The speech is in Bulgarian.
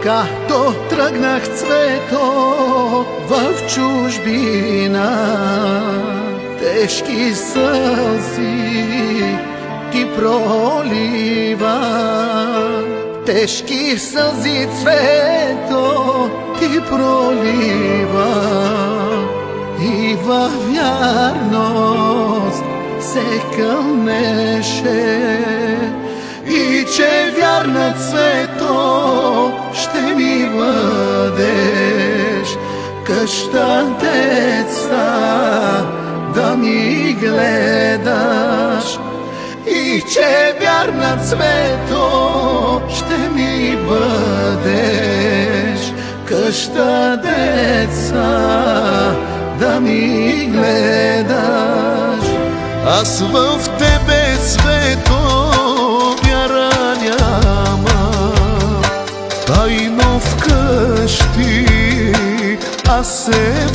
Как то тръгнах цвето в чужбина, тежки сълзи ти пролива. Тежки сълзи цвето ти пролива и във вярност се кълнеше. И че вярна цвето ще ми бъдеш, къща деца да ми гледаш. И че вярна цвето ще ми бъдеш, къща деца да ми гледаш. Аз в тебе, Цвето, вяра нямам, тайно вкъщи аз се